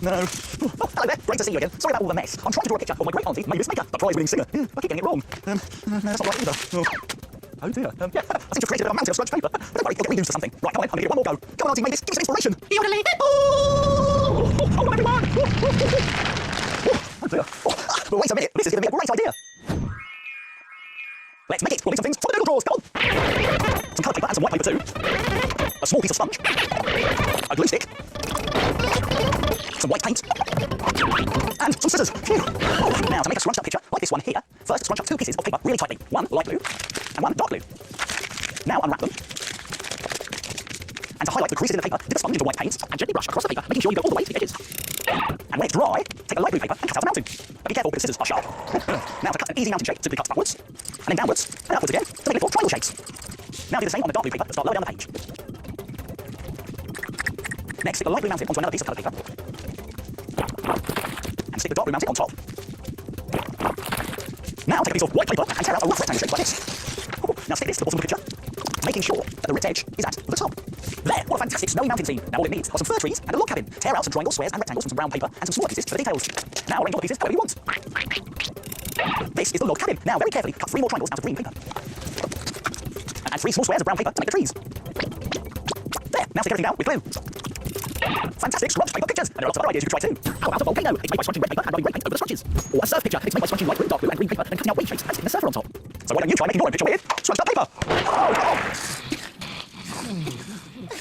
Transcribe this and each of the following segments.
No. Oh, hello there. Great to see you again. Sorry about all the mess. I'm trying to draw a picture of my great auntie, Mavis Maker, the prize-winning singer. I keep getting it wrong. No, that's not right either. Oh dear. Yeah, I seem to have created a mountain of scratch paper. But don't worry, it'll get reused for something. Right, come on, I'm going to give it one more go. Come on, Auntie Mavis, give us some inspiration. Yodeling. Oh, everyone. Oh dear. But wait a minute, this is going to be a great idea. Let's make it. We'll need some things for the doodle drawers. Come on. Some colour paper and some white paper too. A small piece of sponge. A glue stick. Some white paint. And some scissors. Phew. Oh, now, to make a scrunched up picture, like this one here, first scrunch up 2 pieces of paper really tightly. One light blue and one dark blue. Now unwrap them. And to highlight the creases in the paper, dip a sponge into white paint and gently brush across the paper, making sure you go all the way to the edges. And when it's dry, take a light blue paper and cut out a mountain. But be careful, because the scissors are sharp. Now to cut an easy mountain shape, simply cut backwards, and then downwards, and upwards again, to make it 4 triangle shapes. Now do the same on the dark blue paper, but start lower down the page. Next, stick the light blue mountain onto another piece of coloured paper. And stick the dark blue mountain on top. Now take a piece of white paper and tear out a rough rectangle shape like this. Now stick this to the bottom of the picture, making sure that the ripped edge is at the top. There, what a fantastic snowy mountain scene. Now all it needs are some fir trees and a log cabin. Tear out some triangles, squares and rectangles from some brown paper and some smaller pieces for the details. Now arrange all the pieces however you want. This is the log cabin. Now very carefully cut 3 more triangles out of green paper. And add 3 small squares of brown paper to make the trees. There, now stick everything down with glue. Fantastic scrunched paper pictures, and there are lots of other ideas you could try too. How about a volcano? It's made by scrunching red paper and rubbing red paint over the scrunches. Or a surf picture, it's made by scrunching light blue, dark blue and green paper and cutting out wave shapes and sticking a surfer on top. So why don't you try making your own picture with scrunched up paper?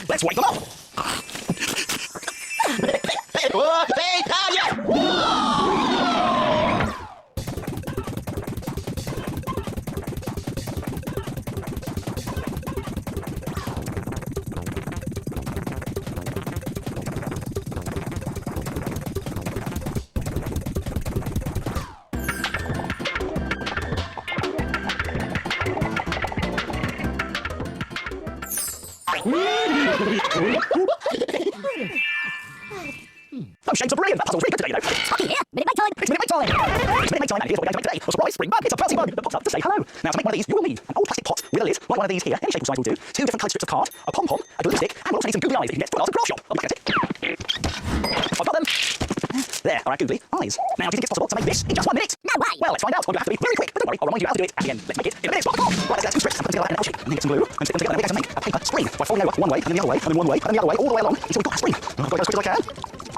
Let's wake them up! Those shapes are brilliant. That puzzle's really good today, you know. Happy here. Minute Make time. It's Minute Make time. It's Minute Make time, and here's what we're going to make today. A surprise spring bug. It's a bouncy bug that pops up to say hello. Now, to make one of these, you will need an old plastic pot with a lid, like one of these here. Any shape or size will do. 2 different coloured strips of card, a pom-pom, a glue stick, and we'll also need some googly eyes that you can get from an art and craft shop. I'll be at it. I've got them. There are our googly eyes. Now, do you think it's possible to make this in just 1 minute? No way. Well, let's find out. I'm going to have to be very quick. But don't worry, I'll remind you how to do it at the end. Let's make it in a minute. Right, let's get 2 strips and put them together in an L shape. And then get some glue and stick them together. And we're going to make a paper spring by folding over one way, and then the other way, and then one way, and then the other way, all the way along until we've got a spring. I've got to go as quick as I can.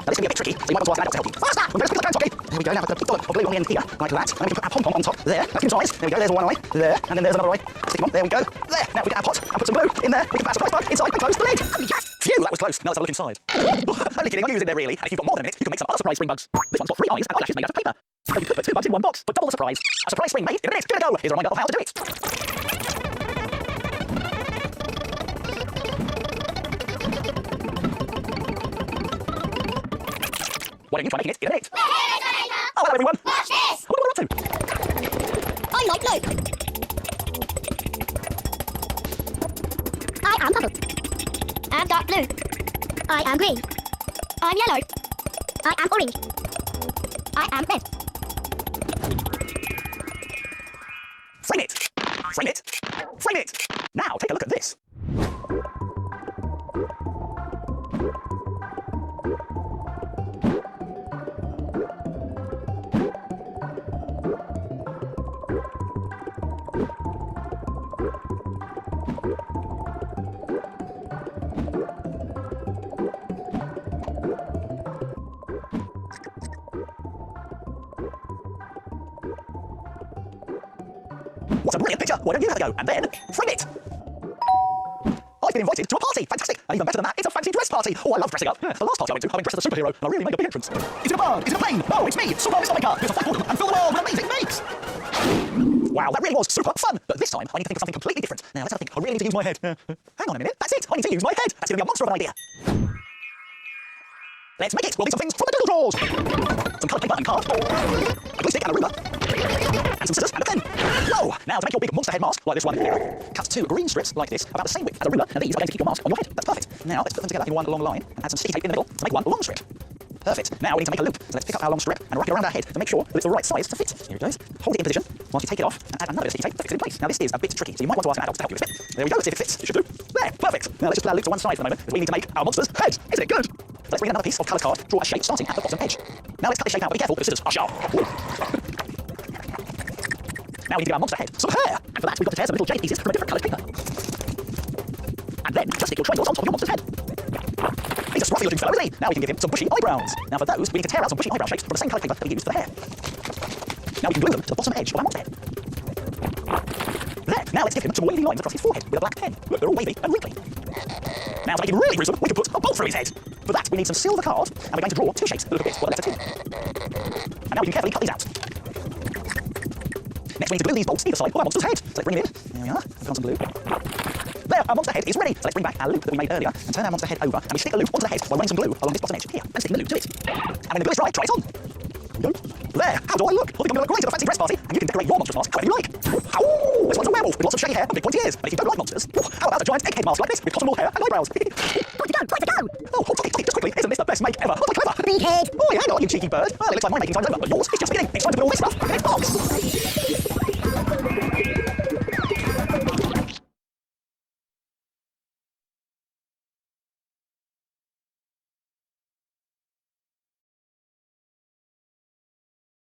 Now, this can be a bit tricky, so you might want to ask an adult to help you. Faster! I'm going to quick as I can, There we go. Now, I've got a dollop of glue on the end here, like that. And then we can put our pom-pom on top there. Now, give them size. There we go. There's one way. There. And then there's another way. Stick them on. There we go. There. Now, we get our pot and put some glue in there. We can put our surprise bug inside and close the lid. Phew, that was close. Now, let's have a look inside. Only kidding. I'm using there, really. And if you've got more than a minute, you can make some other surprise spring bugs. This one's got 3 eyes and eyelashes made out of paper. So you could put 2 bugs in 1 box, but double the surprise. A surprise spring made in a minute. Give it a go. Here's a reminder of how to do it. Why don't you try making it in a minute? Oh, hello everyone! Watch this! What are we up to? I like blue. I am purple. I'm dark blue. I am green. I'm yellow. I am orange. I am red. Frame it! Frame it! Frame it! Now take a look at this. What a brilliant picture! Why don't you have a go? And then, frame it! I've been invited to a party! Fantastic! And even better than that, it's a fancy dress party! Oh, I love dressing up! The last party I went to, I went dressed as a superhero, and I really made a big entrance. Is it a bird? Is it a plane? No, it's me! Super Mr. Maker! Here's a flight boredom and fill the world with amazing makes! Wow, that really was super fun! But this time, I need to think of something completely different. Now, let's have a think. I really need to use my head. Hang on a minute. That's it! I need to use my head! That's giving me a monster of an idea. Let's make it! We'll need some things from the doodle drawers! Some coloured paper and card. A glue stick and a ruler. And some scissors and a pen. Whoa! Now, to make your big monster head mask, like this one here, cut 2 green strips like this, about the same width as a ruler, and these are going to keep your mask on your head. That's perfect. Now, let's put them together in one long line, and add some sticky tape in the middle to make one long strip. Perfect. Now we need to make a loop. So let's pick up our long strip and wrap it around our head to make sure that it's the right size to fit. Here it goes. Hold it in position whilst you take it off and add another bit of sticky tape to fix it in place. Now this is a bit tricky, so you might want to ask an adult to help you with it. There we go. Let's see if it fits. It should do. There. Perfect. Now let's just put our loop to one side for the moment, because we need to make our monster's head. Isn't it good? let's bring in another piece of coloured card, draw a shape starting at the bottom edge. Now let's cut this shape out, but be careful, the scissors are sharp. Ooh. Now we need to give our monster head some hair, and for that we've got to tear some little jade pieces from a different coloured paper. And then just stick your triangles on top of your monster's head. He's a scruffy looking fellow, isn't he? Now we can give him some bushy eyebrows. Now for those, we need to tear out some bushy eyebrow shapes from the same coloured paper that we used for the hair. Now we can glue them to the bottom edge of our monster head. There, now let's give him some wavy lines across his forehead with a black pen. Look, they're all wavy and wrinkly. Now to make him really gruesome, we can put a bolt through his head. For that, we need some silver card, and we're going to draw two shapes that look a bit like the letter T. And now we can carefully cut these out. Next we need to glue these bolts either side of our monster's head. So let's bring him in. There we are, put on some glue. There, our monster head is ready. So let's bring back our loop that we made earlier and turn our monster head over, and we stick the loop onto the head while running some glue along this bottom edge here, and sticking the loop to it. And when the glue is dry, try it on. There, how do I look? I think I'm going to look great at a fancy dress party, and you can decorate your monstrous mask however you like. Ow! This one's a werewolf with lots of shaggy hair and big pointy ears. And if you don't like monsters, how about a giant egghead mask like this with cotton wool hair and eyebrows? Point to go! Oh, hold on, just quickly, isn't this the best make ever? Oh, clever! Big head! Oh, hang on, you cheeky bird. Well, it looks like my making time's over, but yours is just beginning. It's time to put all this stuff in its box.